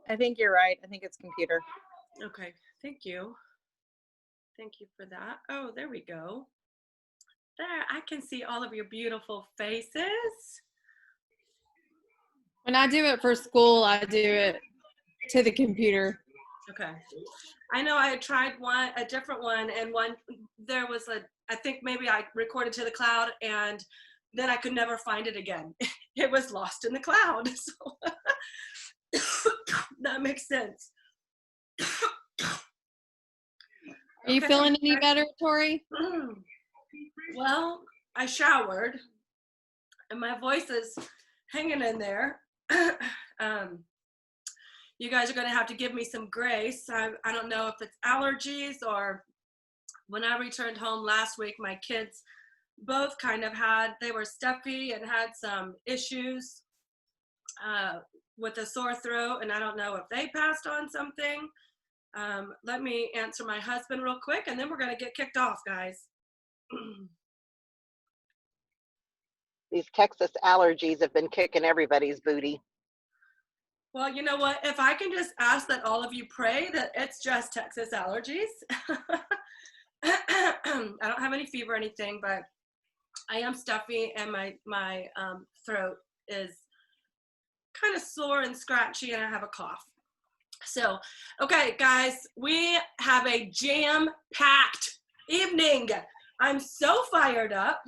I think you're right. I think it's computer. Okay, thank you. Thank you for that. Oh, there we go. There, I can see all of your beautiful faces. When I do it for school, I do it to the computer. Okay. I know I had tried a different one, and there was I think maybe I recorded to the cloud, and then I could never find it again. It was lost in the cloud. So that makes sense. Are you feeling any better, Tori? Well, I showered, and my voice is hanging in there. You guys are going to have to give me some grace. I don't know if it's allergies, or when I returned home last week, my kids both they were stuffy and had some issues with a sore throat, and I don't know if they passed on something. Let me answer my husband real quick, and then we're going to get kicked off, guys. These Texas allergies have been kicking everybody's booty. Well, you know what? If I can just ask that all of you pray that it's just Texas allergies. I don't have any fever or anything, but I am stuffy, and my throat is kind of sore and scratchy, and I have a cough. So, okay, guys, we have a jam-packed evening. I'm so fired up.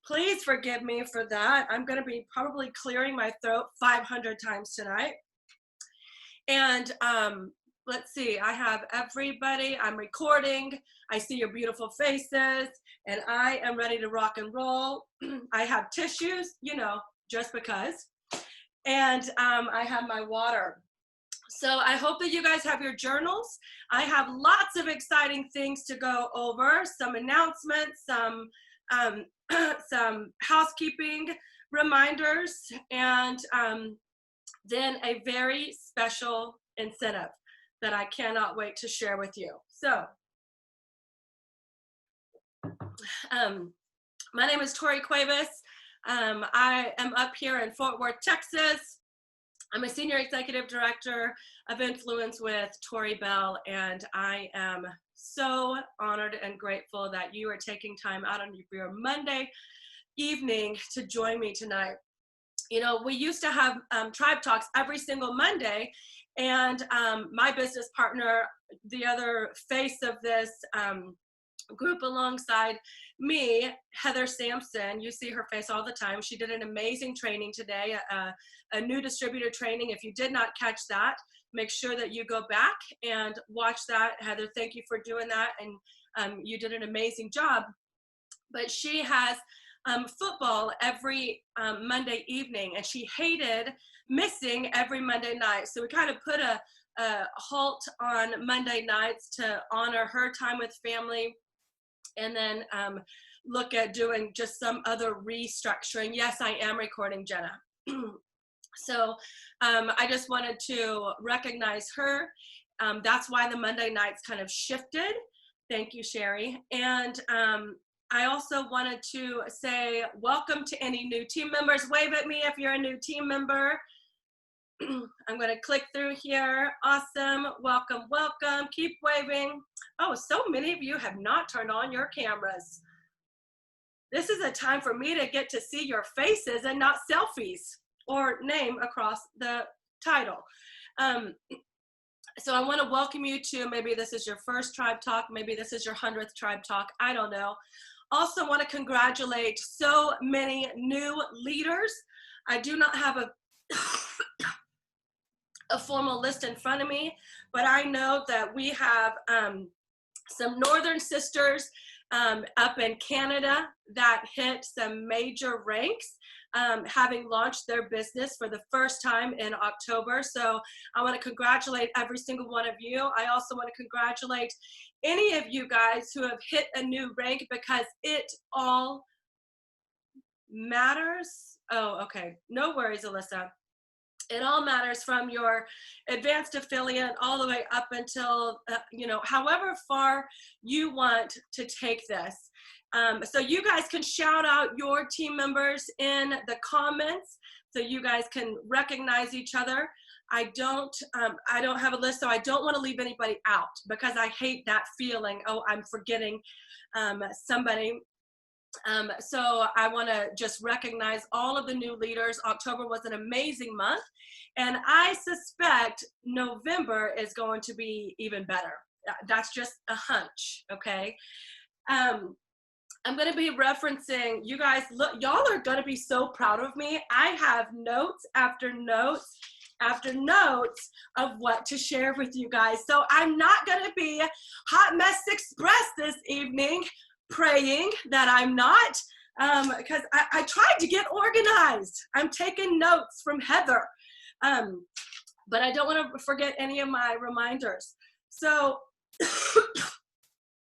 Please forgive me for that. I'm going to be probably clearing my throat 500 times tonight. And let's see, I have everybody. I'm recording. I see your beautiful faces, and I am ready to rock and roll. I have tissues, just because. And I have my water. So I hope that you guys have your journals. I have lots of exciting things to go over, some announcements, some housekeeping reminders, and then a very special incentive that I cannot wait to share with you. So my name is Tori Cuevas. I am up here in Fort Worth, Texas. I'm a senior executive director of influence with Tori Bell, and I am so honored and grateful that you are taking time out on your Monday evening to join me tonight. We used to have tribe talks every single Monday, and my business partner, the other face of this group alongside me, Heather Sampson, you see her face all the time. She did an amazing training today, a new distributor training. If you did not catch that, make sure that you go back and watch that. Heather, thank you for doing that, and you did an amazing job. But she has football every Monday evening, and she hated missing every Monday night. So we kind of put a halt on Monday nights to honor her time with family, and then look at doing just some other restructuring. Yes, I am recording, Jenna. So I just wanted to recognize her. That's why the Monday nights kind of shifted. Thank you, Sherry. And I also wanted to say welcome to any new team members. Wave at me if you're a new team member. I'm going to click through here. Awesome. Welcome, welcome. Keep waving. Oh, so many of you have not turned on your cameras. This is a time for me to get to see your faces and not selfies or name across the title. So I want to welcome you to, maybe this is your first tribe talk, maybe this is your 100th tribe talk, I don't know. Also want to congratulate so many new leaders. I do not have a formal list in front of me, but I know that we have some Northern sisters up in Canada that hit some major ranks, having launched their business for the first time in October. So I want to congratulate every single one of you. I also want to congratulate any of you guys who have hit a new rank, because it all matters. Oh, okay. No worries, Alyssa. It all matters from your advanced affiliate all the way up until, however far you want to take this. So you guys can shout out your team members in the comments so you guys can recognize each other. I don't have a list, so I don't want to leave anybody out because I hate that feeling, oh, I'm forgetting somebody. So I want to just recognize all of the new leaders. October was an amazing month, and I suspect November is going to be even better. That's just a hunch, okay? I'm going to be referencing, you guys, look, y'all are going to be so proud of me. I have notes after notes after notes of what to share with you guys. So I'm not going to be Hot Mess Express this evening, praying that I'm not, because I tried to get organized. I'm taking notes from Heather, but I don't want to forget any of my reminders. So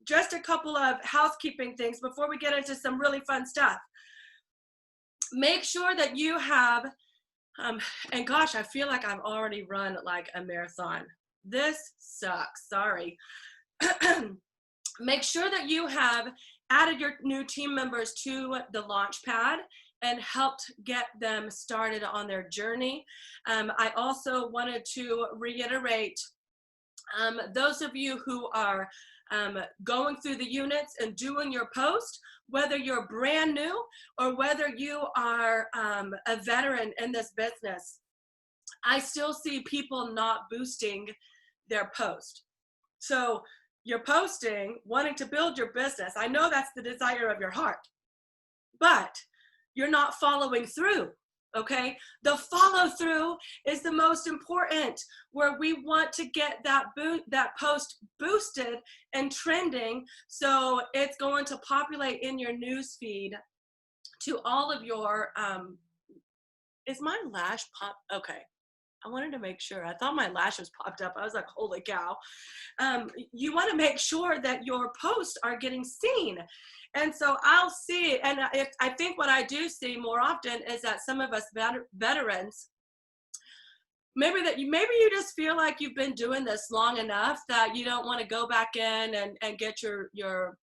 just a couple of housekeeping things before we get into some really fun stuff. Make sure that you have, and gosh, I feel like I've already run like a marathon. This sucks, sorry. Make sure that you have added your new team members to the launch pad and helped get them started on their journey. I also wanted to reiterate, those of you who are going through the units and doing your post, whether you're brand new or whether you are a veteran in this business, I still see people not boosting their post. So you're posting, wanting to build your business. I know that's the desire of your heart, but you're not following through. Okay, the follow through is the most important, where we want to get that post boosted and trending, so it's going to populate in your news feed to all of your. Is my lash pop? Okay, I wanted to make sure. I thought my lashes popped up. I was like, holy cow! You want to make sure that your posts are getting seen. And so I'll see, and I think what I do see more often is that some of us veterans, maybe you just feel like you've been doing this long enough that you don't want to go back in and get your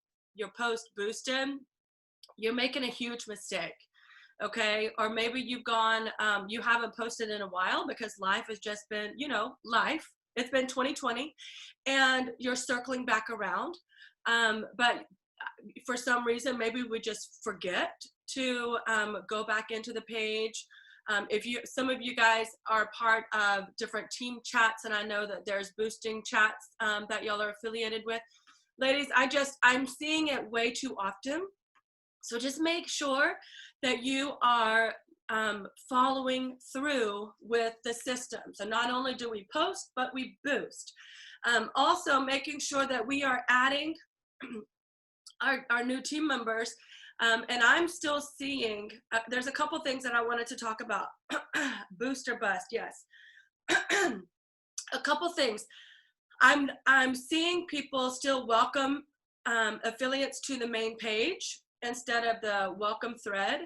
post boosted. You're making a huge mistake, okay? Or maybe you've gone, you haven't posted in a while because life has just been, life. It's been 2020, and you're circling back around, but for some reason, maybe we just forget to go back into the page. Some of you guys are part of different team chats, and I know that there's boosting chats that y'all are affiliated with. Ladies, I'm seeing it way too often. So just make sure that you are following through with the system. So not only do we post, but we boost. Also making sure that we are adding our new team members, and I'm still seeing, there's a couple things that I wanted to talk about. Boost or bust, yes. A couple things. I'm seeing people still welcome affiliates to the main page instead of the welcome thread.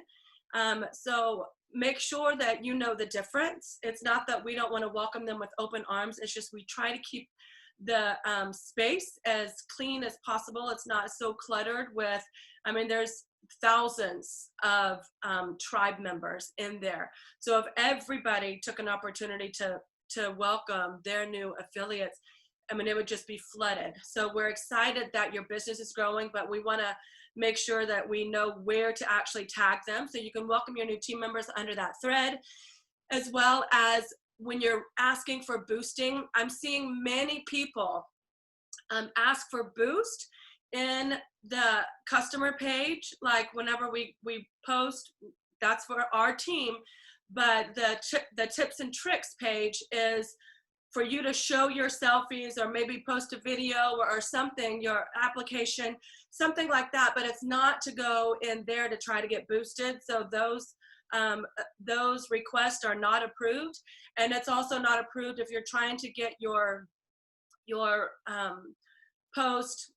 So make sure that you know the difference. It's not that we don't want to welcome them with open arms. It's just we try to keep the space as clean as possible. It's not so cluttered with, there's thousands of tribe members in there. So if everybody took an opportunity to welcome their new affiliates, it would just be flooded. So we're excited that your business is growing, but we want to make sure that we know where to actually tag them. So you can welcome your new team members under that thread, as well as when you're asking for boosting. I'm seeing many people ask for boost in the customer page. Like whenever we post, that's for our team, but the tips and tricks page is for you to show your selfies or maybe post a video or something, your application, something like that, but it's not to go in there to try to get boosted. So those requests are not approved, and it's also not approved if you're trying to get your post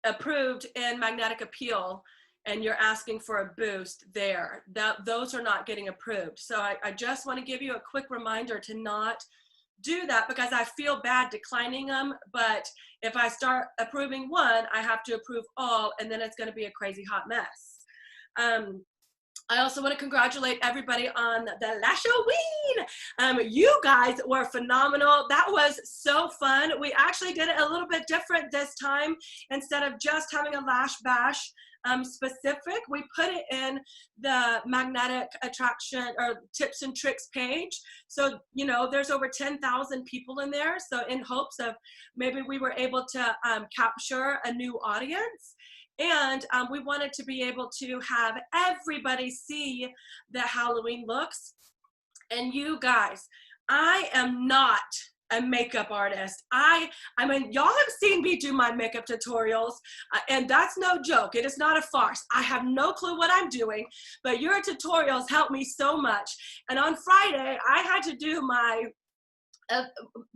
approved in magnetic appeal and you're asking for a boost there. Those are not getting approved. So I just want to give you a quick reminder to not do that because I feel bad declining them. But if I start approving one, I have to approve all, and then it's going to be a crazy hot mess. I also want to congratulate everybody on the Lashoween. You guys were phenomenal. That was so fun. We actually did it a little bit different this time. Instead of just having a lash bash specific, we put it in the magnetic attraction or tips and tricks page. So, you know, there's over 10,000 people in there. So in hopes of maybe we were able to capture a new audience. And we wanted to be able to have everybody see the Halloween looks. And you guys, I am not a makeup artist. I mean, y'all have seen me do my makeup tutorials, and that's no joke. It is not a farce. I have no clue what I'm doing, but your tutorials helped me so much. And on Friday, I had to do my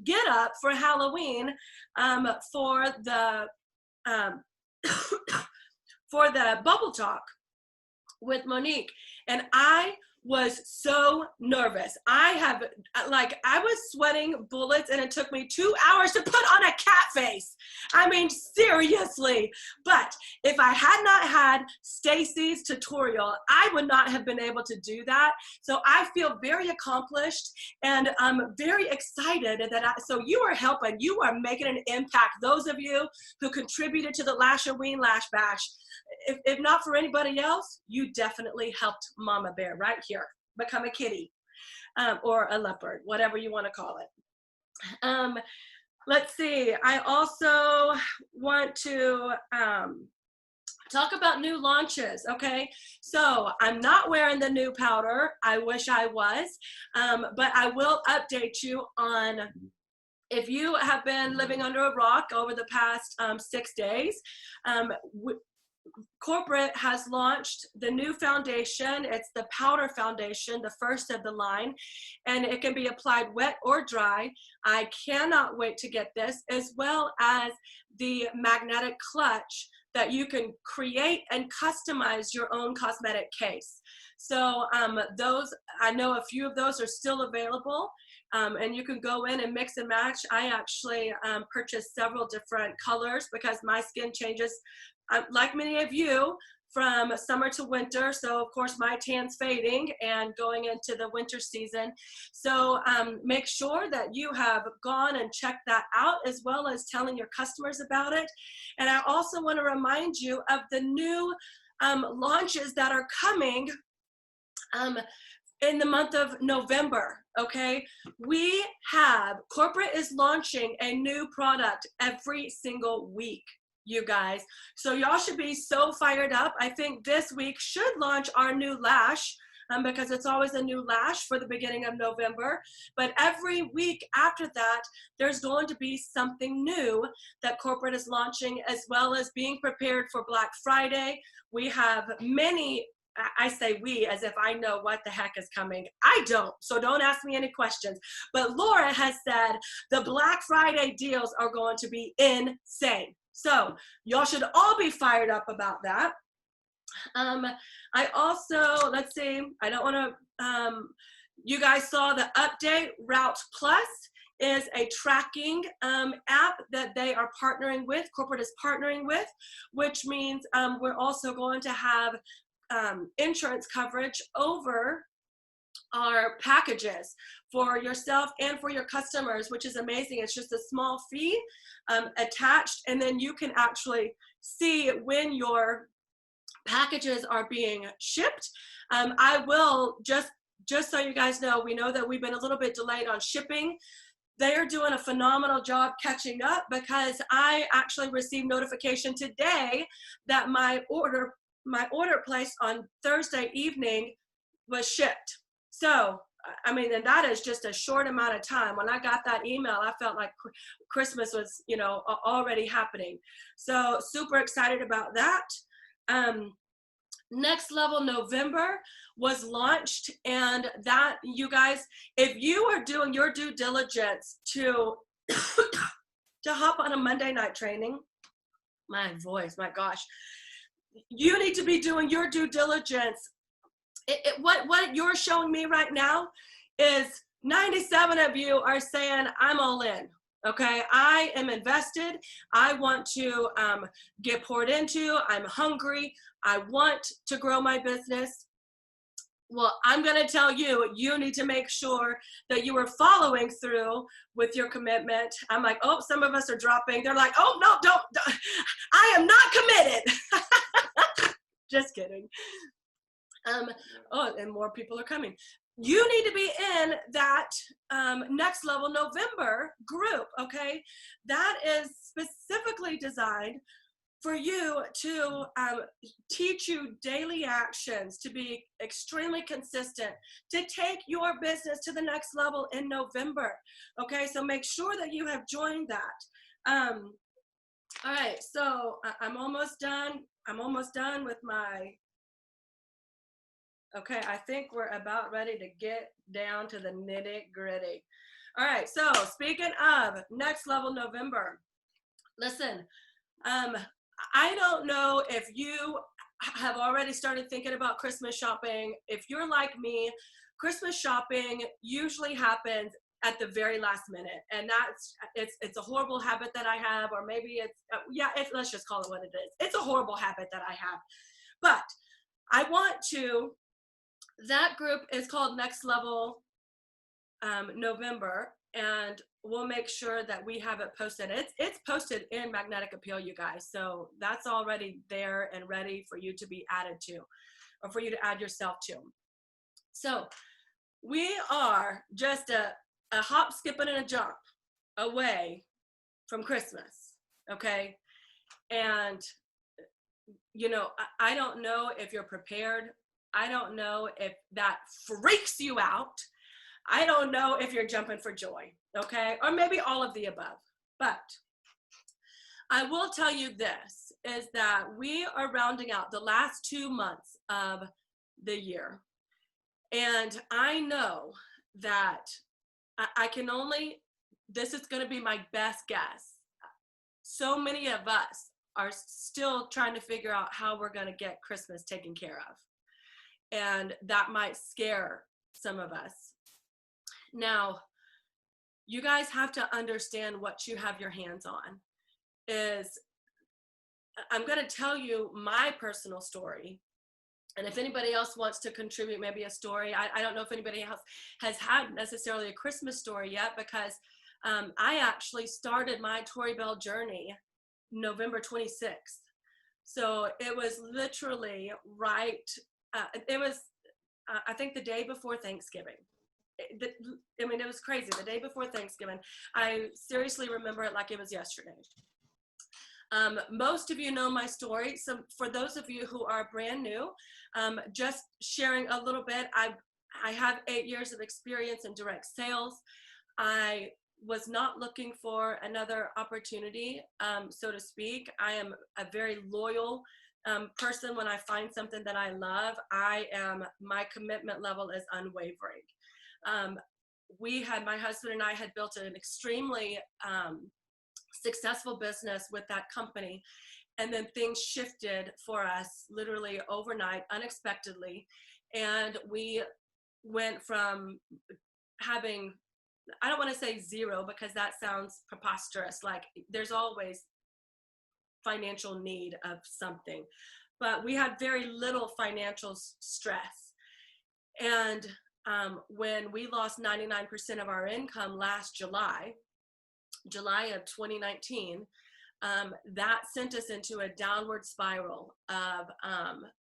get up for Halloween for the for the bubble talk with Monique, and I was so nervous. I was sweating bullets, and it took me 2 hours to put on a cat face. I mean, seriously. But if I had not had Stacy's tutorial, I would not have been able to do that. So I feel very accomplished, and I'm very excited that so you are helping. You are making an impact. Those of you who contributed to the Lashoween Lash Bash, if not for anybody else, you definitely helped Mama Bear right here become a kitty or a leopard, whatever you want to call it. Let's see. I also want to talk about new launches. Okay, so I'm not wearing the new powder. I wish I was, but I will update you on. If you have been living under a rock over the past 6 days, corporate has launched the new foundation. It's the powder foundation, the first of the line, and it can be applied wet or dry. I cannot wait to get this, as well as the magnetic clutch that you can create and customize your own cosmetic case. So those, I know a few of those are still available, and you can go in and mix and match. I actually purchased several different colors because my skin changes, like many of you, from summer to winter. So of course my tan's fading and going into the winter season. So make sure that you have gone and checked that out, as well as telling your customers about it. And I also want to remind you of the new launches that are coming in the month of November. Okay, corporate is launching a new product every single week, you guys. So y'all should be so fired up. I think this week should launch our new lash, because it's always a new lash for the beginning of November. But every week after that, there's going to be something new that corporate is launching, as well as being prepared for Black Friday. We have many, I say we as if I know what the heck is coming. I don't, so don't ask me any questions. But Laura has said the Black Friday deals are going to be insane. So y'all should all be fired up about that. I also, let's see, I don't want to, you guys saw the update. Route Plus is a tracking app that they are partnering with, corporate is partnering with, which means we're also going to have insurance coverage over our packages for yourself and for your customers, which is amazing. It's just a small fee attached, and then you can actually see when your packages are being shipped. I will just so you guys know, we know that we've been a little bit delayed on shipping. They are doing a phenomenal job catching up, because I actually received notification today that my order placed on Thursday evening was shipped. So, I mean, and that is just a short amount of time. When I got that email, I felt like Christmas was, you know, already happening. So super excited about that. Next Level November was launched, and that, you guys, if you are doing your due diligence to hop on a Monday night training, my voice, my gosh, you need to be doing your due diligence. What you're showing me right now is 97 of you are saying, I'm all in. Okay, I am invested. I want to get poured into. I'm hungry. I want to grow my business. Well, I'm going to tell you, you need to make sure that you are following through with your commitment. I'm like, oh, some of us are dropping. They're like, oh, no, don't. I am not committed. Just kidding. Oh, and more people are coming. You need to be in that Next Level November group, okay? That is specifically designed for you to teach you daily actions, to be extremely consistent, to take your business to the next level in November, okay? So make sure that you have joined that. All right, so I'm almost done. I'm almost done with my, okay, I think we're about ready to get down to the nitty gritty. All right, so speaking of Next Level November, listen, I don't know if you have already started thinking about Christmas shopping. If you're like me, Christmas shopping usually happens at the very last minute, and it's a horrible habit that I have, or maybe let's just call it what it is. It's a horrible habit that I have, but I want to. That group is called Next Level November, and we'll make sure that we have it posted. It's posted in Magnetic Appeal, you guys. So that's already there and ready for you to be added to, or for you to add yourself to. So we are just a hop, skip, and a jump away from Christmas, okay? And, you know, I don't know if you're prepared. I don't know if that freaks you out. I don't know if you're jumping for joy, okay? Or maybe all of the above. But I will tell you this, is that we are rounding out the last 2 months of the year. And I know that I can only, this is going to be my best guess. So many of us are still trying to figure out how we're going to get Christmas taken care of. And that might scare some of us. Now, you guys have to understand what you have your hands on. I'm going to tell you my personal story. And if anybody else wants to contribute maybe a story, I don't know if anybody else has had necessarily a Christmas story yet, because I actually started my Tori Bell journey November 26th. So it was literally right, it was, I think, the day before Thanksgiving. I mean, it was crazy. The day before Thanksgiving. I seriously remember it like it was yesterday. Most of you know my story. So for those of you who are brand new, just sharing a little bit, I have 8 years of experience in direct sales. I was not looking for another opportunity, so to speak. I am a very loyal person. When I find something that I love, my commitment level is unwavering. My husband and I had built an extremely successful business with that company, and then things shifted for us literally overnight, unexpectedly, and we went from having, I don't want to say zero because that sounds preposterous, like there's always financial need of something, but we had very little financial stress. And when we lost 99% of our income last July of 2019, that sent us into a downward spiral of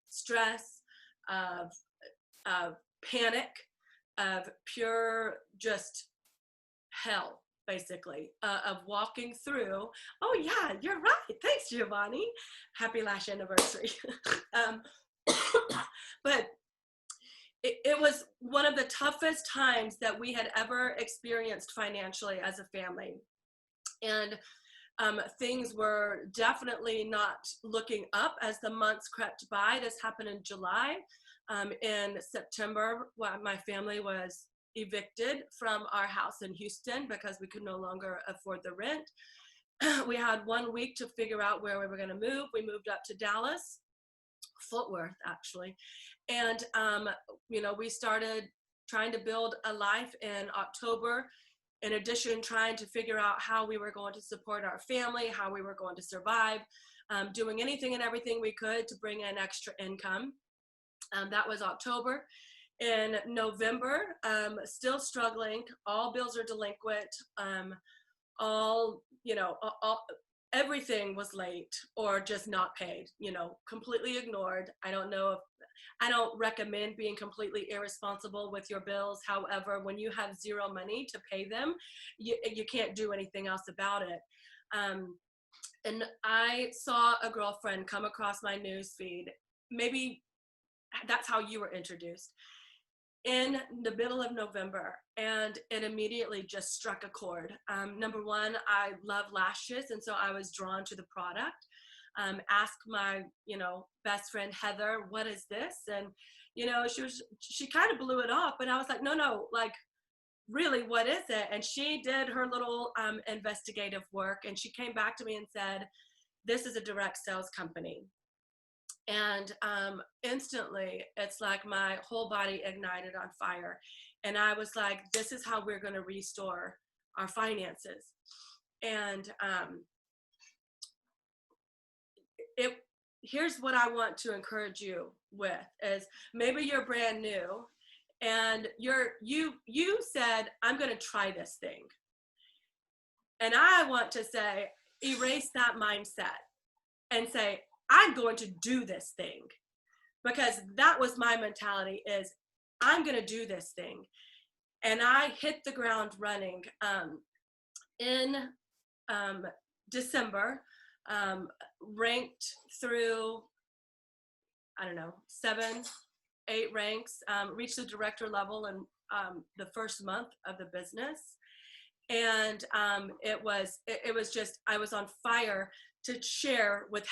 stress, of panic, of pure just hell, basically, of walking through. Oh yeah, you're right. Thanks, Giovanni. Happy lash anniversary. But it was one of the toughest times that we had ever experienced financially as a family. And things were definitely not looking up as the months crept by. This happened in July. In September, my family was evicted from our house in Houston because we could no longer afford the rent. We had 1 week to figure out where we were going to move. We moved up to Dallas, Fort Worth, actually. And, we started trying to build a life in October. In addition, trying to figure out how we were going to support our family, how we were going to survive, doing anything and everything we could to bring in extra income. That was October. In November, still struggling. All bills are delinquent. Everything was late or just not paid, completely ignored. I don't recommend being completely irresponsible with your bills. However, when you have zero money to pay them, you can't do anything else about it. And I saw a girlfriend come across my news feed. Maybe that's how you were introduced, in the middle of November, and it immediately just struck a chord. Number one, I love lashes, and so I was drawn to the product. Asked my, best friend Heather, what is this? And, she kind of blew it off, but I was like, no, like, really, what is it? And she did her little investigative work, and she came back to me and said, this is a direct sales company. And instantly, it's like my whole body ignited on fire. And I was like, this is how we're going to restore our finances. And here's what I want to encourage you with is, maybe you're brand new and you said, I'm going to try this thing. And I want to say, erase that mindset and say, I'm going to do this thing, because that was my mentality, is I'm going to do this thing. And I hit the ground running in December, ranked through, 7, 8 ranks, reached the director level in the first month of the business. And it was just, I was on fire to share with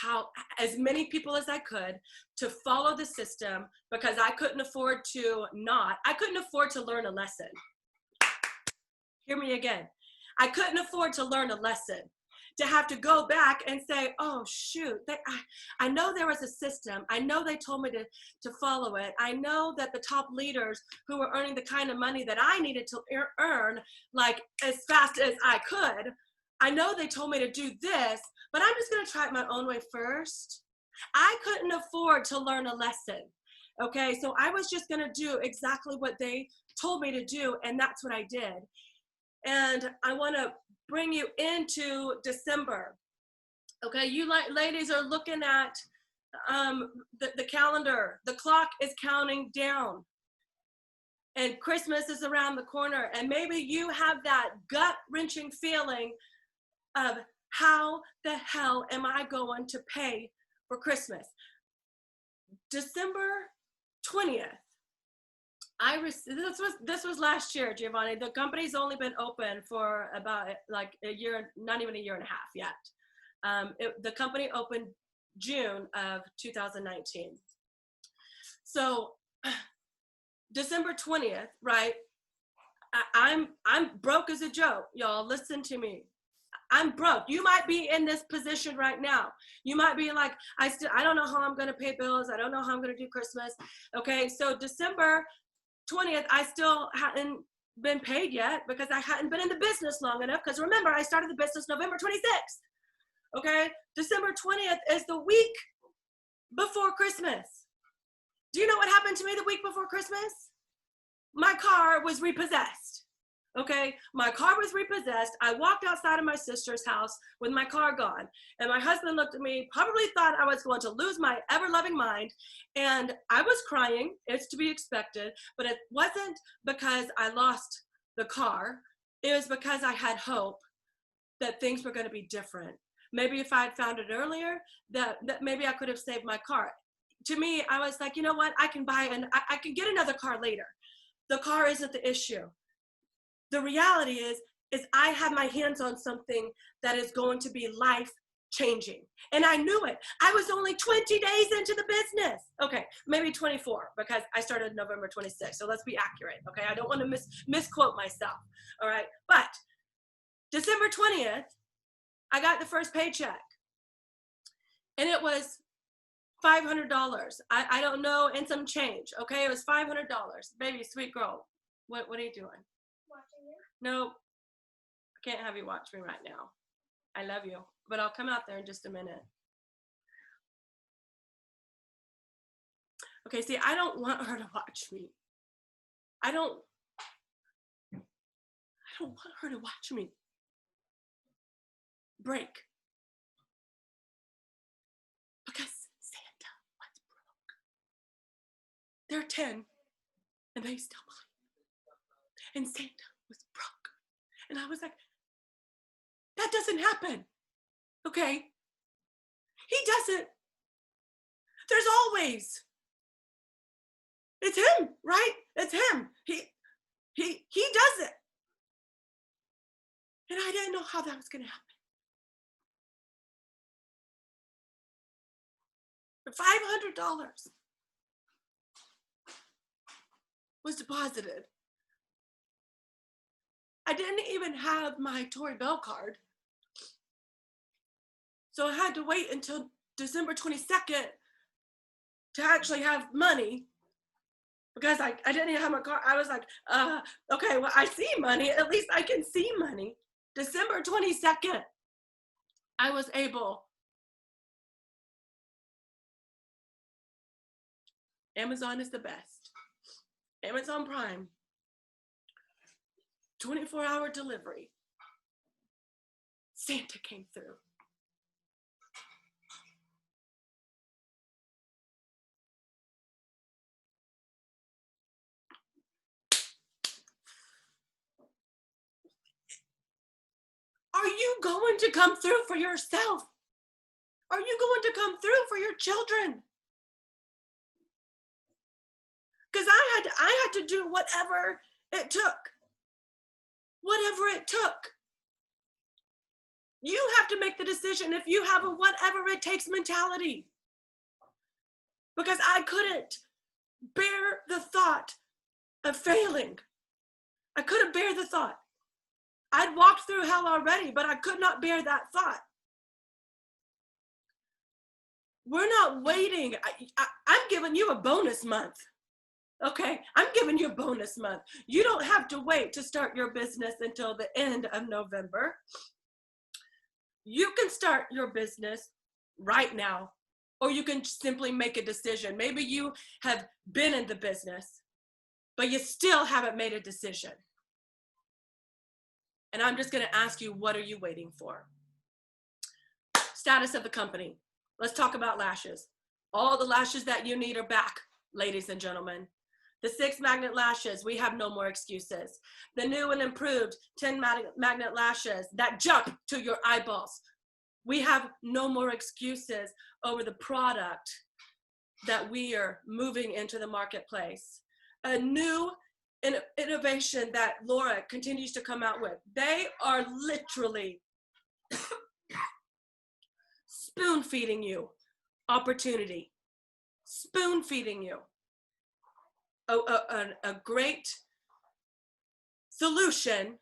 as many people as I could, to follow the system, because I couldn't afford to learn a lesson. Hear me again. I couldn't afford to learn a lesson, to have to go back and say, oh shoot, I know there was a system. I know they told me to follow it. I know that the top leaders who were earning the kind of money that I needed to earn, like as fast as I could, I know they told me to do this, but I'm just going to try it my own way first. I couldn't afford to learn a lesson. Okay, so I was just going to do exactly what they told me to do, and that's what I did. And I want to bring you into December. Okay, you ladies are looking at the calendar. The clock is counting down, and Christmas is around the corner. And maybe you have that gut-wrenching feeling of, how the hell am I going to pay for Christmas? December 20th. This was last year, Giovanni. The company's only been open for about like a year, not even a year and a half yet. The company opened June of 2019. So December 20th, right? I'm broke as a joke, y'all. Listen to me. I'm broke. You might be in this position right now. You might be like, I don't know how I'm going to pay bills. I don't know how I'm going to do Christmas. Okay, so December 20th, I still hadn't been paid yet, because I hadn't been in the business long enough. Because remember, I started the business November 26th. Okay, December 20th is the week before Christmas. Do you know what happened to me the week before Christmas? My car was repossessed. Okay, my car was repossessed. I walked outside of my sister's house with my car gone. And my husband looked at me, probably thought I was going to lose my ever-loving mind. And I was crying. It's to be expected. But it wasn't because I lost the car. It was because I had hope that things were going to be different. Maybe if I had found it earlier, that maybe I could have saved my car. To me, I was like, you know what? I can I can get another car later. The car isn't the issue. The reality is I have my hands on something that is going to be life-changing. And I knew it. I was only 20 days into the business. Okay, maybe 24, because I started November 26th. So let's be accurate, okay? I don't want to misquote myself, all right? But December 20th, I got the first paycheck. And it was $500. I don't know, and some change, okay? It was $500. Baby, sweet girl. What are you doing? Watching you. No, I can't have you watch me right now. I love you, but I'll come out there in just a minute. Okay, see, I don't want her to watch me. I don't want her to watch me break. Because Santa was broke. They're 10 and they still believe. And Santa was broke. And I was like, that doesn't happen. Okay? He doesn't. There's always. It's him, right? It's him. He does it. And I didn't know how that was going to happen. $500 was deposited. I didn't even have my Tori Bell card. So I had to wait until December 22nd to actually have money because I didn't even have my card. I was like, okay, well, I see money. At least I can see money. December 22nd, I was able. Amazon is the best. Amazon Prime, 24-hour delivery. Santa came through. Are you going to come through for yourself? Are you going to come through for your children? Because I had to do whatever it took. Whatever it took. You have to make the decision if you have a whatever it takes mentality. Because I couldn't bear the thought of failing. I couldn't bear the thought. I'd walked through hell already, but I could not bear that thought. We're not waiting. I'm giving you a bonus month. Okay, I'm giving you a bonus month. You don't have to wait to start your business until the end of November. You can start your business right now, or you can simply make a decision. Maybe you have been in the business, but you still haven't made a decision. And I'm just going to ask you, what are you waiting for? Status of the company. Let's talk about lashes. All the lashes that you need are back, ladies and gentlemen. The 6 magnet lashes, we have no more excuses. The new and improved 10 magnet lashes that jump to your eyeballs. We have no more excuses over the product that we are moving into the marketplace. A new innovation that Laura continues to come out with. They are literally spoon feeding you opportunity, spoon feeding you a great solution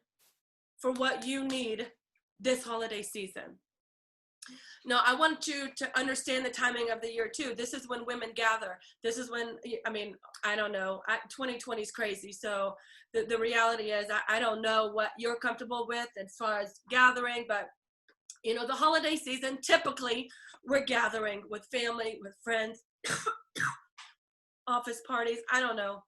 for what you need this holiday season. Now, I want you to understand the timing of the year too. This is when women gather. This is when, I don't know, 2020 is crazy. So the reality is I don't know what you're comfortable with as far as gathering, but the holiday season, typically we're gathering with family, with friends, office parties. I don't know.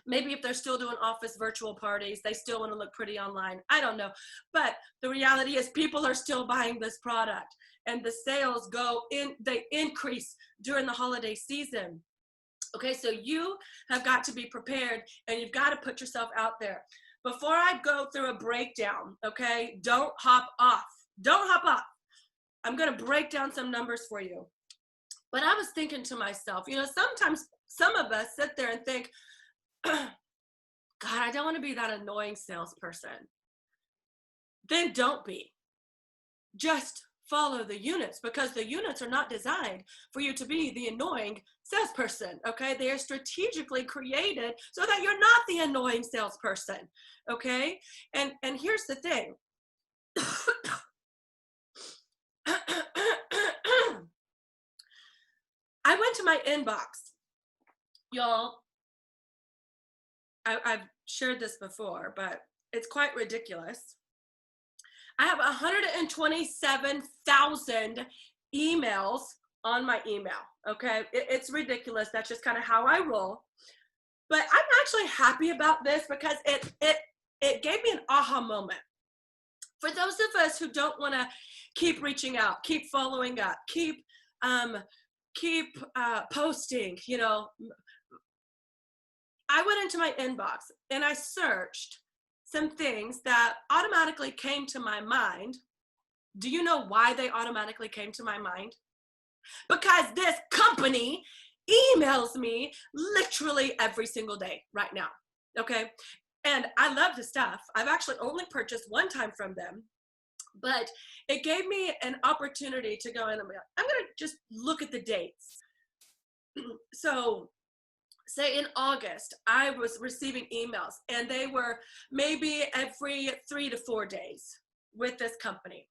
Maybe if they're still doing office virtual parties, they still want to look pretty online. I don't know. But the reality is people are still buying this product, and the sales they increase during the holiday season. Okay, so you have got to be prepared, and you've got to put yourself out there. Before I go through a breakdown, okay, don't hop off. Don't hop off. I'm going to break down some numbers for you. But I was thinking to myself, sometimes some of us sit there and think, God, I don't want to be that annoying salesperson. Then don't be. Just follow the units, because the units are not designed for you to be the annoying salesperson, okay? They are strategically created so that you're not the annoying salesperson, okay? And here's the thing. I went to my inbox, y'all. I've shared this before, but it's quite ridiculous. I have 127,000 emails on my email. Okay, it's ridiculous. That's just kind of how I roll. But I'm actually happy about this because it gave me an aha moment. For those of us who don't want to keep reaching out, keep following up, keep posting, you know, I went into my inbox and I searched some things that automatically came to my mind. Do you know why they automatically came to my mind? Because this company emails me literally every single day right now, okay? And I love the stuff. I've actually only purchased one time from them, but it gave me an opportunity to go in and I'm gonna just look at the dates. So say in August, I was receiving emails and they were maybe every 3 to 4 days with this company.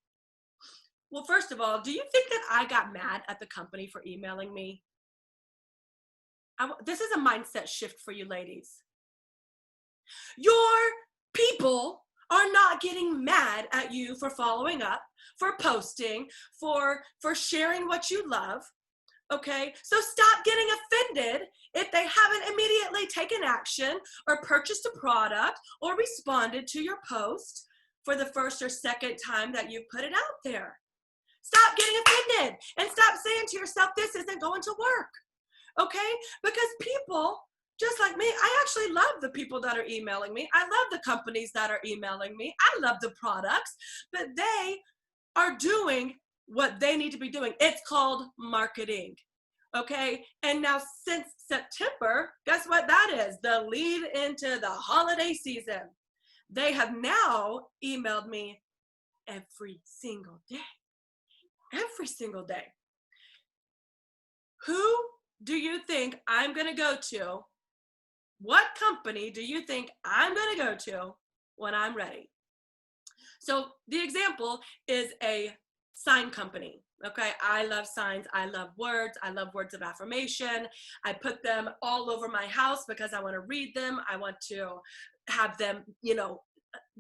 Well, first of all, do you think that I got mad at the company for emailing me? This is a mindset shift for you ladies. Your people are not getting mad at you for following up, for posting, for sharing what you love. Okay, so stop getting offended if they haven't immediately taken action or purchased a product or responded to your post for the first or second time that you put it out there. Stop getting offended and stop saying to yourself, this isn't going to work. Okay, because people just like me, I actually love the people that are emailing me. I love the companies that are emailing me. I love the products, but they are doing what they need to be doing. It's called marketing. Okay, and now since September, guess what that is? The lead into the holiday season. They have now emailed me every single day. Every single day. Who do you think I'm going to go to? What company do you think I'm going to go to when I'm ready? So the example is a sign company. Okay, I love signs. I love words. I love words of affirmation. I put them all over my house because I want to read them. I want to have them, you know,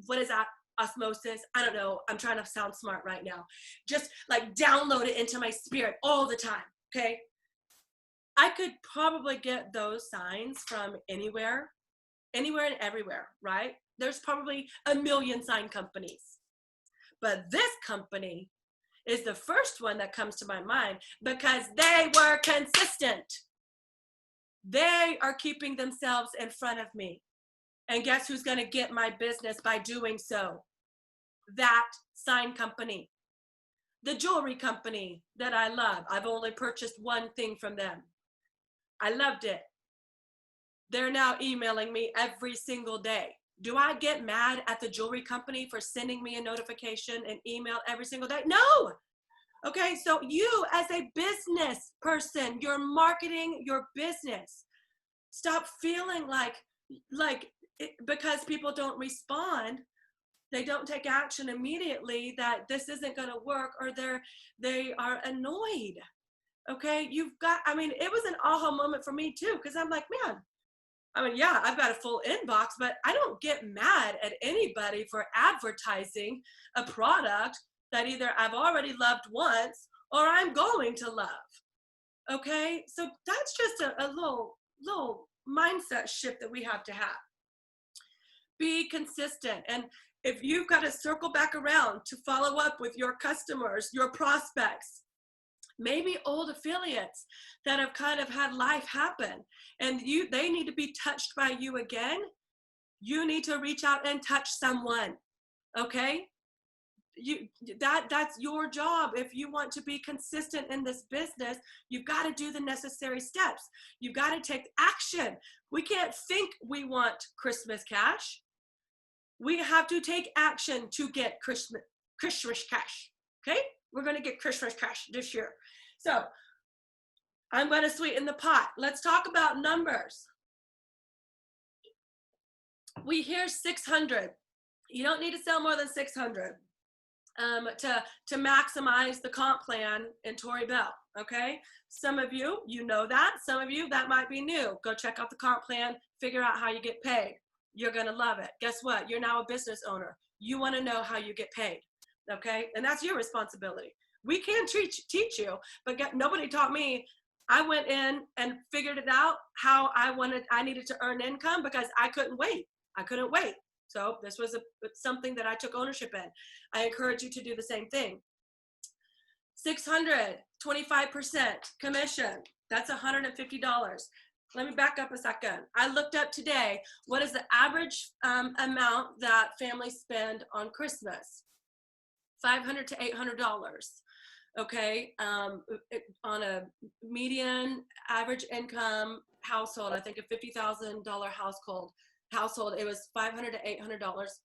what is that? Osmosis. I don't know. I'm trying to sound smart right now. Just like download it into my spirit all the time. Okay. I could probably get those signs from anywhere and everywhere, right? There's probably a million sign companies. But this company is the first one that comes to my mind because they were consistent. They are keeping themselves in front of me. And guess who's going to get my business by doing so? That sign company. The jewelry company that I love. I've only purchased one thing from them. I loved it. They're now emailing me every single day. Do I get mad at the jewelry company for sending me a notification and email every single day? No. Okay, so you as a business person, you're marketing your business. Stop feeling like because people don't respond, they don't take action immediately, that this isn't going to work, or they are annoyed. Okay, I mean, it was an aha moment for me too, because I'm like, man, I mean, yeah, I've got a full inbox, but I don't get mad at anybody for advertising a product that either I've already loved once or I'm going to love. Okay, so that's just a little mindset shift that we have to have. Be consistent. And if you've got to circle back around to follow up with your customers, your prospects, maybe old affiliates that have kind of had life happen and they need to be touched by you again, you need to reach out and touch someone. Okay, that's your job. If you want to be consistent in this business, you've got to do the necessary steps. You've got to take action. We can't think we want Christmas cash. We have to take action to get Christmas cash. Okay, we're going to get Christmas cash this year. So I'm going to sweeten the pot. Let's talk about numbers. We hear 600. You don't need to sell more than 600 to maximize the comp plan in Tori Bell. Okay, some of you know that. Some of you, that might be new. Go check out the comp plan, figure out how you get paid. You're going to love it. Guess what? You're now a business owner. You want to know how you get paid. Okay. And that's your responsibility. We can teach you, but nobody taught me. I went in and figured it out how I needed to earn income because I couldn't wait. So this was something that I took ownership in. I encourage you to do the same thing. 600, 25% commission. That's $150. Let me back up a second. I looked up today, what is the average amount that families spend on Christmas? $500 to $800. Okay, on a median average income household, I think a $50,000 household, it was $500 to $800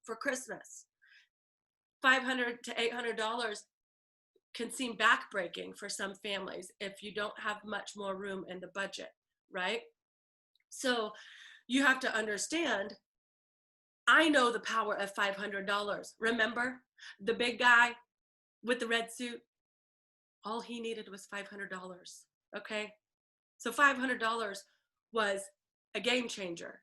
for Christmas. $500 to $800 can seem backbreaking for some families if you don't have much more room in the budget, right? So you have to understand, I know the power of $500. Remember the big guy with the red suit? All he needed was $500, okay? So $500 was a game changer.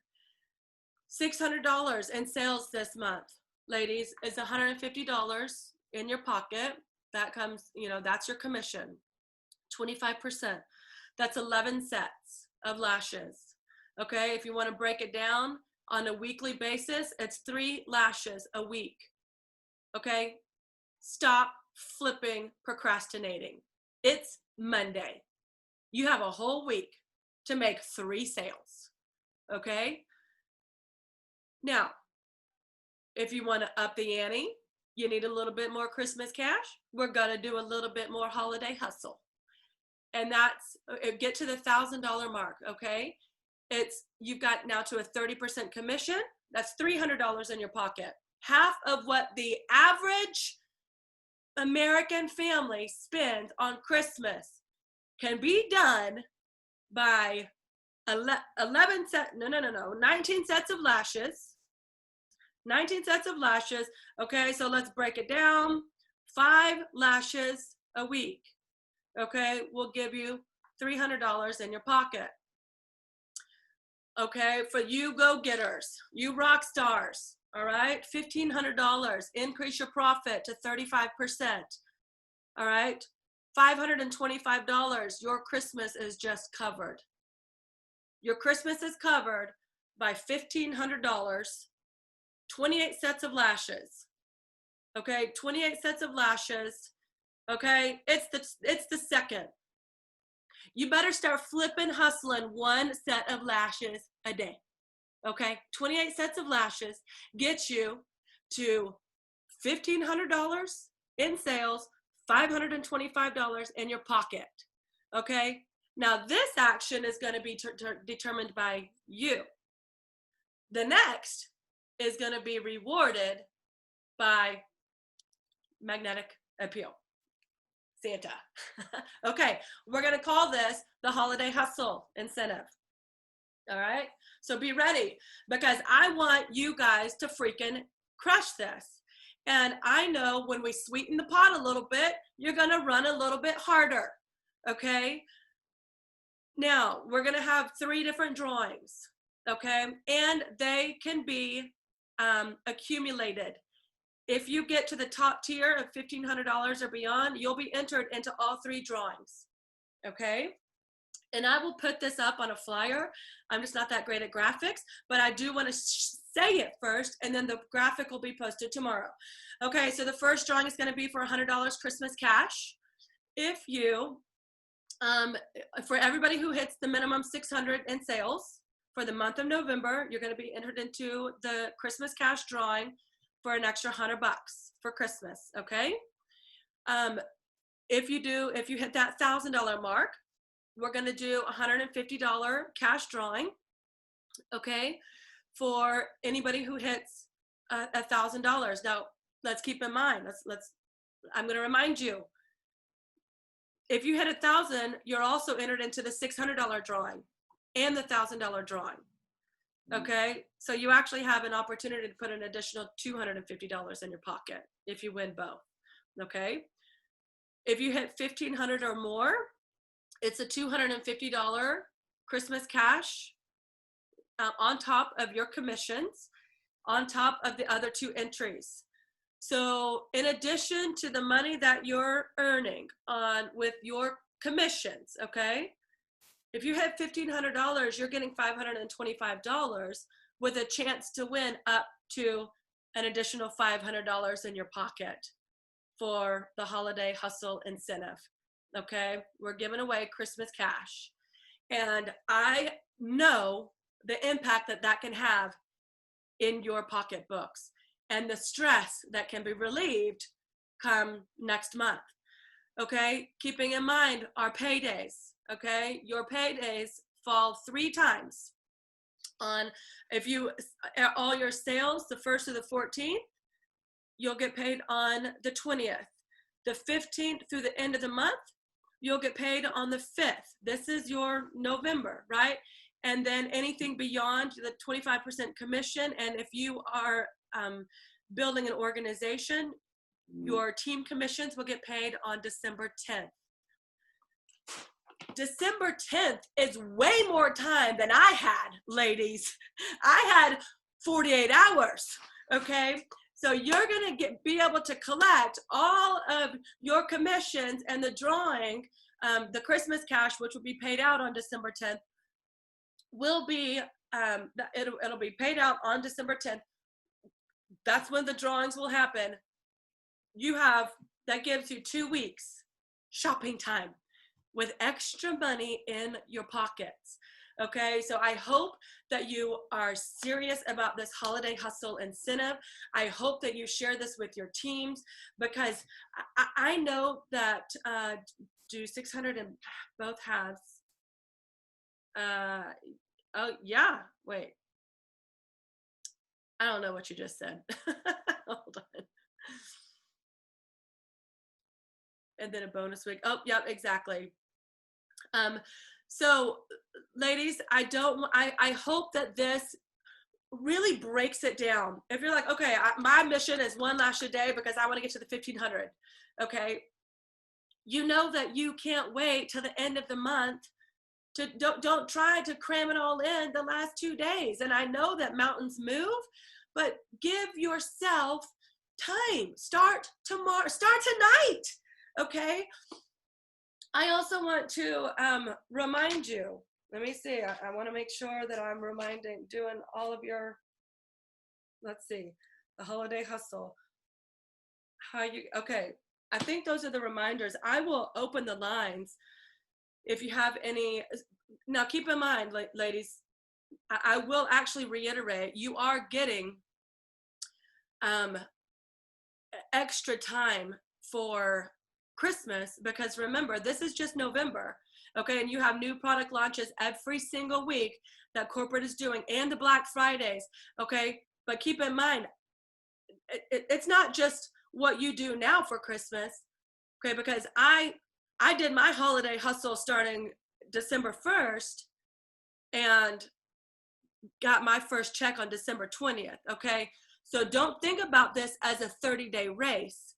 $600 in sales this month, ladies, is $150 in your pocket. That comes, that's your commission. 25%, that's 11 sets of lashes. Okay, if you want to break it down on a weekly basis, it's 3 lashes a week. Okay, stop flipping procrastinating. It's Monday. You have a whole week to make 3 sales. Okay, now, if you want to up the ante, you need a little bit more Christmas cash, we're going to do a little bit more holiday hustle. And that's, get to the $1,000 mark, okay? You've got now to a 30% commission. That's $300 in your pocket. Half of what the average American family spends on Christmas can be done by 19 sets of lashes. 19 sets of lashes. Okay, so let's break it down. 5 lashes a week. Okay, we'll give you $300 in your pocket. Okay, for you go-getters, you rock stars, all right, $1,500, increase your profit to 35%. All right, $525, your Christmas is just covered. Your Christmas is covered by $1,500, 28 sets of lashes. Okay, 28 sets of lashes. Okay, it's the second. You better start flipping, hustling 1 set of lashes a day. Okay, 28 sets of lashes gets you to $1,500 in sales, $525 in your pocket. Okay, now this action is going to be determined by you. The next is going to be rewarded by magnetic appeal. Santa. Okay, we're going to call this the holiday hustle incentive. All right, so be ready, because I want you guys to freaking crush this. And I know when we sweeten the pot a little bit, you're going to run a little bit harder. Okay, now we're going to have 3 different drawings. Okay, and they can be accumulated. If you get to the top tier of $1,500 or beyond, you'll be entered into all 3 drawings, okay? And I will put this up on a flyer. I'm just not that great at graphics, but I do want to say it first, and then the graphic will be posted tomorrow. Okay, so the first drawing is going to be for $100 Christmas cash. If you, for everybody who hits the minimum 600 in sales for the month of November, you're going to be entered into the Christmas cash drawing for an extra $100 for Christmas, okay? If you hit that $1,000 mark, we're gonna do a $150 cash drawing, okay? For anybody who hits $1,000. Now, let's keep in mind, I'm gonna remind you, if you hit 1,000, you're also entered into the $600 drawing and the $1,000 drawing. Okay, so you actually have an opportunity to put an additional $250 in your pocket if you win both. Okay, if you hit 1,500 or more, it's a $250 Christmas cash on top of your commissions, on top of the other 2 entries. So in addition to the money that you're earning on with your commissions, okay, if you hit $1,500, you're getting $525 with a chance to win up to an additional $500 in your pocket for the holiday hustle incentive. Okay, we're giving away Christmas cash, and I know the impact that that can have in your pocketbooks and the stress that can be relieved come next month. Okay, keeping in mind our paydays. Okay, your paydays fall 3 times on, if you, all your sales, the 1st to the 14th, you'll get paid on the 20th. The 15th through the end of the month, you'll get paid on the 5th. This is your November, right? And then anything beyond the 25% commission, and if you are building an organization, your team commissions will get paid on December 10th. December 10th is way more time than I had, ladies. I had 48 hours, okay? So you're gonna be able to collect all of your commissions, and the drawing, the Christmas cash, which will be paid out on December 10th, will be, it'll be paid out on December 10th. That's when the drawings will happen. That gives you 2 weeks shopping time with extra money in your pockets. Okay, so I hope that you are serious about this holiday hustle incentive. I hope that you share this with your teams, because I know that do 600 and both halves. Oh yeah, wait. I don't know what you just said. Hold on. And then a bonus week. Oh, yep, exactly. So ladies, I hope that this really breaks it down. If you're like, okay, my mission is one lash a day because I want to get to the 1,500. Okay. You know that you can't wait till the end of the month to, don't try to cram it all in the last 2 days. And I know that mountains move, but give yourself time. Start tomorrow, start tonight. Okay. I also want to remind you, let me see, I want to make sure that I'm doing all of your, let's see, the holiday hustle. Okay, I think those are the reminders. I will open the lines if you have any. Now keep in mind, ladies, I will actually reiterate, you are getting extra time for Christmas, because remember, this is just November, okay? And you have new product launches every single week that corporate is doing, and the Black Fridays, okay? But keep in mind, it's not just what you do now for Christmas, okay? Because I did my holiday hustle starting December 1st and got my first check on December 20th, okay? So don't think about this as a 30-day race.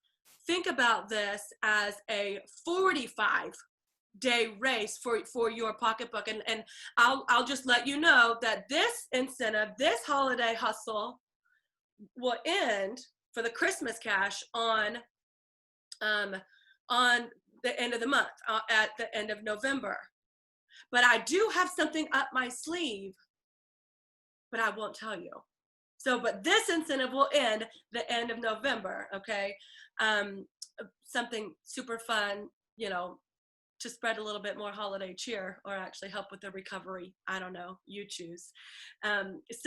Think about this as a 45-day race for your pocketbook. And I'll just let you know that this incentive, this holiday hustle, will end for the Christmas cash on the end of the month, at the end of November. But I do have something up my sleeve, but I won't tell you. So, but this incentive will end the end of November, okay? Something super fun, to spread a little bit more holiday cheer, or actually help with the recovery. I don't know, you choose. Let's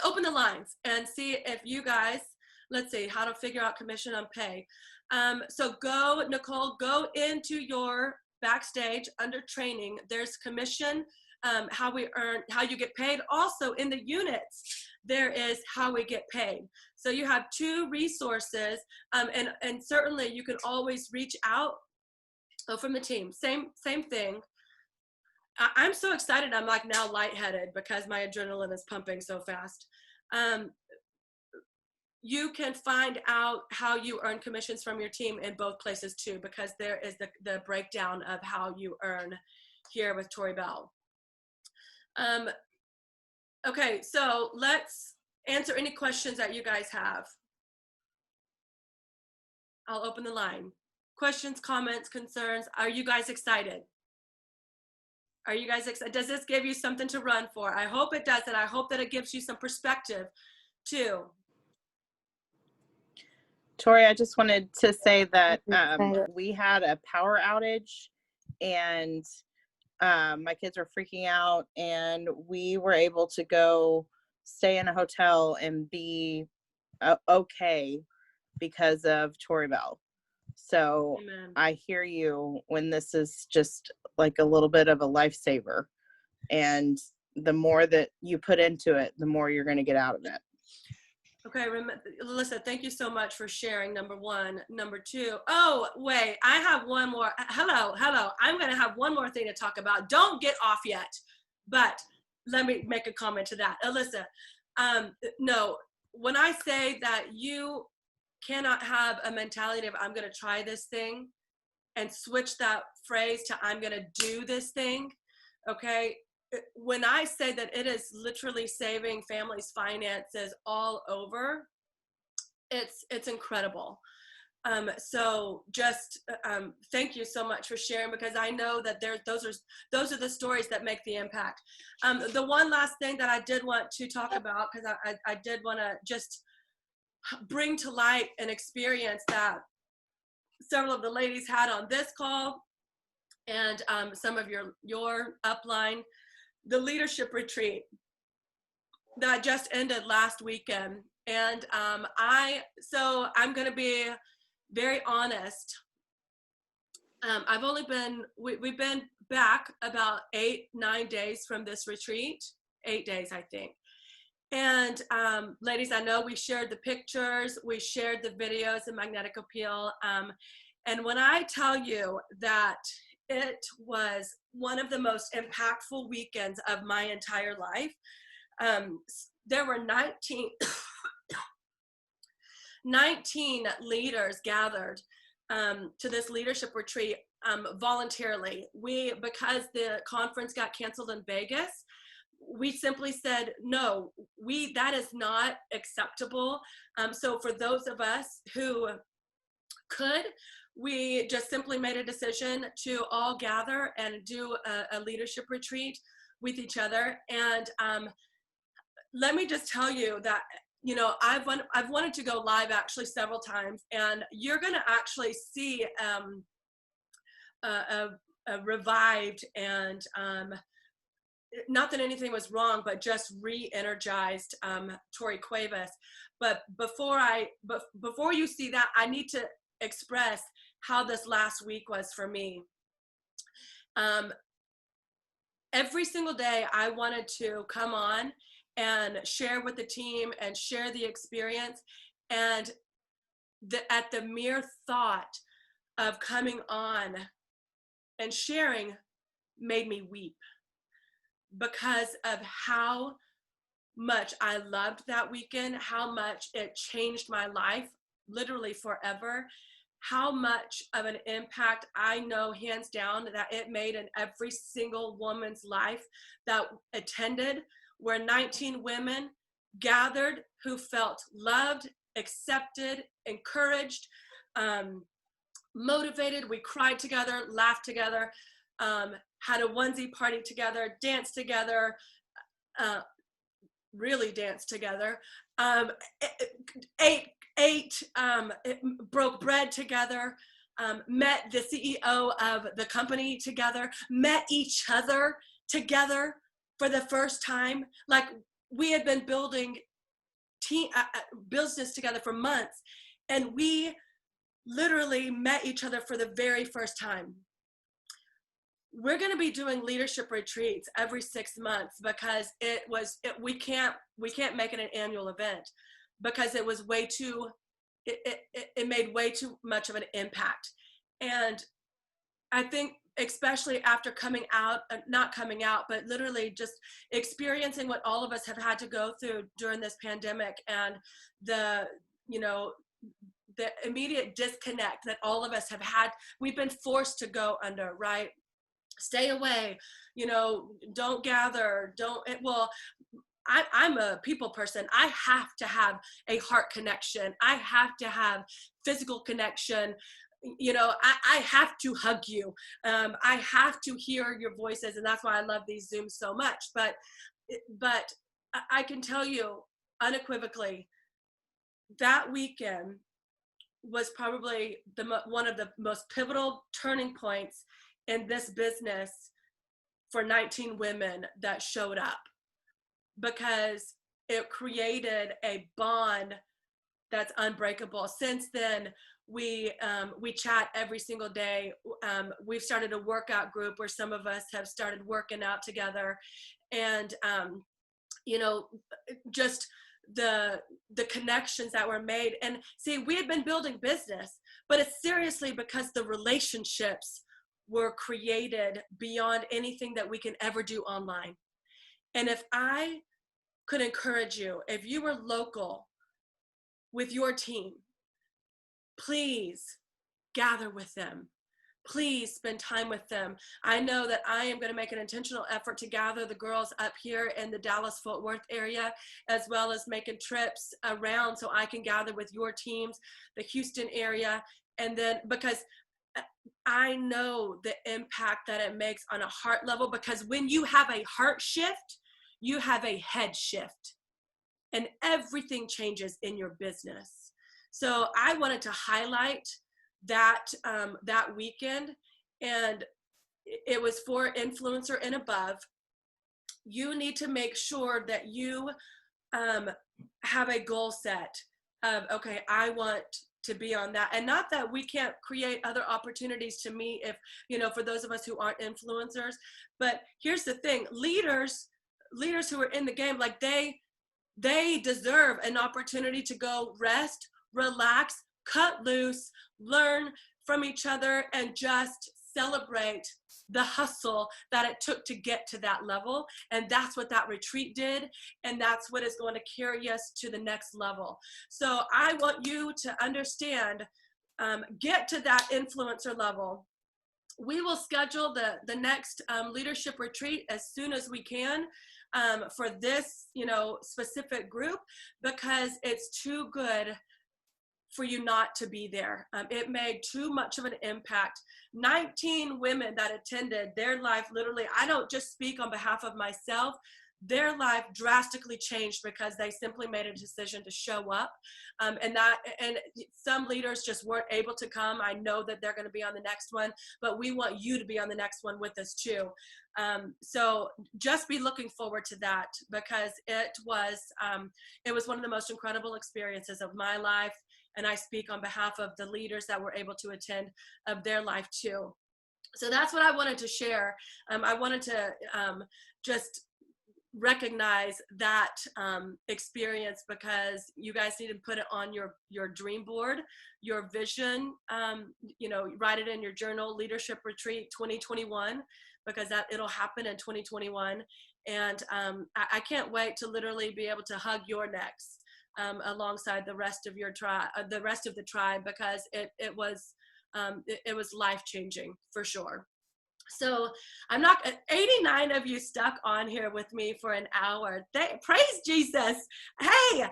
open the lines and see if you guys, let's see how to figure out commission on pay. So go, Nicole, go into your backstage under training. There's commission, how you get paid. Also in the units, there is how we get paid. So you have 2 resources, and certainly you can always reach out from the team. Same thing. I'm so excited. I'm like now lightheaded because my adrenaline is pumping so fast. You can find out how you earn commissions from your team in both places too, because there is the breakdown of how you earn here with Tori Bell. Okay, so let's answer any questions that you guys have. I'll open the line. Questions, comments, concerns. Are you guys excited? Are you guys excited? Does this give you something to run for? I hope it does, and I hope that it gives you some perspective too. Tori, I just wanted to say that we had a power outage and my kids were freaking out, and we were able to go stay in a hotel and be okay because of Tori Bell. So Amen. I hear you when this is just like a little bit of a lifesaver, and the more that you put into it, the more you're going to get out of it. Okay, Alyssa, thank you so much for sharing, number one. Number two, oh, wait, I have one more. Hello. I'm going to have one more thing to talk about. Don't get off yet, but let me make a comment to that. Alyssa, no, when I say that you cannot have a mentality of I'm going to try this thing and switch that phrase to I'm going to do this thing, okay? When I say that it is literally saving families' finances all over, it's incredible. So just thank you so much for sharing, because I know that those are the stories that make the impact. The one last thing that I did want to talk about, because I did want to just bring to light an experience that several of the ladies had on this call, and some of your upline. The leadership retreat that just ended last weekend. And I'm going to be very honest. We've been back about 8-9 days from this retreat, 8 days, I think. And ladies, I know we shared the pictures, we shared the videos, the magnetic appeal. And when I tell you that it was one of the most impactful weekends of my entire life. There were 19 leaders gathered to this leadership retreat voluntarily. Because the conference got canceled in Vegas, we simply said, no, that is not acceptable. So for those of us who could, we just simply made a decision to all gather and do a leadership retreat with each other. And let me just tell you that, you know, I've wanted to go live actually several times, and you're going to actually see a revived and not that anything was wrong, but just re-energized Tori Cuevas. But before you see that, I need to express how this last week was for me. Every single day I wanted to come on and share with the team and share the experience, and at the mere thought of coming on and sharing made me weep, because of how much I loved that weekend, how much it changed my life, literally forever, how much of an impact I know hands down that it made in every single woman's life that attended, where 19 women gathered who felt loved, accepted, encouraged, motivated. We cried together, laughed together, had a onesie party together, danced together, really danced together, ate, broke bread together, met the CEO of the company together, met each other together for the first time. Like, we had been building business together for months, and we literally met each other for the very first time. We're going to be doing leadership retreats every 6 months, because we can't make it an annual event, because it was way too, it made way too much of an impact. And I think, especially after not coming out, but literally just experiencing what all of us have had to go through during this pandemic, and the immediate disconnect that all of us have had, we've been forced to go under, right? stay away, you know, don't gather, well, I'm a people person. I have to have a heart connection. I have to have physical connection. You know, I have to hug you. I have to hear your voices. And that's why I love these Zooms so much. But I can tell you unequivocally, that weekend was probably one of the most pivotal turning points in this business for 19 women that showed up, because it created a bond that's unbreakable. Since then, we chat every single day. We've started a workout group where some of us have started working out together, and you know, just the connections that were made. And see, we had been building business, but it's seriously because the relationships were created beyond anything that we can ever do online. And if I could encourage you, if you were local with your team, please gather with them. Please spend time with them. I know that I am going to make an intentional effort to gather the girls up here in the Dallas-Fort Worth area, as well as making trips around so I can gather with your teams, the Houston area. And then, because I know the impact that it makes on a heart level, because when you have a heart shift, you have a head shift, and everything changes in your business. So I wanted to highlight that that weekend, and it was for influencer and above. You need to make sure that you have a goal set of, okay, I want to be on that. And not that we can't create other opportunities to meet, if, you know, for those of us who aren't influencers. But here's the thing, leaders who are in the game, like they deserve an opportunity to go rest, relax, cut loose, learn from each other, and just celebrate the hustle that it took to get to that level. And that's what that retreat did. And that's what is going to carry us to the next level. So I want you to understand, get to that influencer level. We will schedule the next leadership retreat as soon as we can for this, you know, specific group, because it's too good for you not to be there. It made too much of an impact. 19 women that attended, their life literally, I don't just speak on behalf of myself, their life drastically changed because they simply made a decision to show up. And some leaders just weren't able to come. I know that they're going to be on the next one, but we want you to be on the next one with us too. So just be looking forward to that, because it was one of the most incredible experiences of my life. And I speak on behalf of the leaders that were able to attend of their life too. So that's what I wanted to share. I wanted to just recognize that experience, because you guys need to put it on your dream board, your vision, you know, write it in your journal, Leadership Retreat 2021, because it'll happen in 2021. And I can't wait to literally be able to hug your necks alongside the rest of your tribe, the rest of the tribe, because it was life-changing for sure. So 89 of you stuck on here with me for an hour. Praise Jesus. Hey,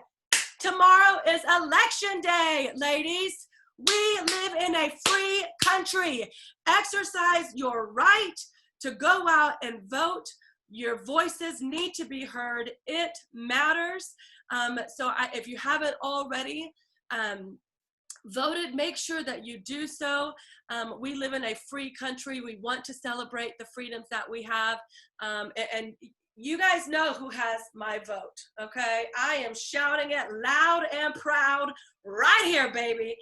tomorrow is election day, ladies. We live in a free country. Exercise your right to go out and vote. Your voices need to be heard. It matters. So if you haven't already voted, make sure that you do so. We live in a free country. We want to celebrate the freedoms that we have. And you guys know who has my vote, okay? I am shouting it loud and proud right here, baby.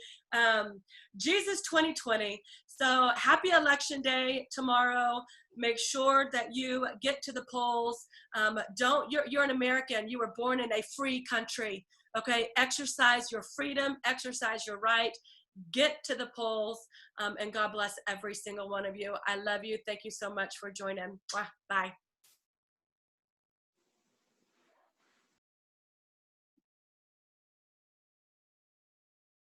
Jesus 2020. So happy election day tomorrow. Make sure that you get to the polls. You're an American. You were born in a free country. Okay, exercise your freedom, exercise your right, get to the polls, and God bless every single one of you. I love you. Thank you so much for joining. Bye.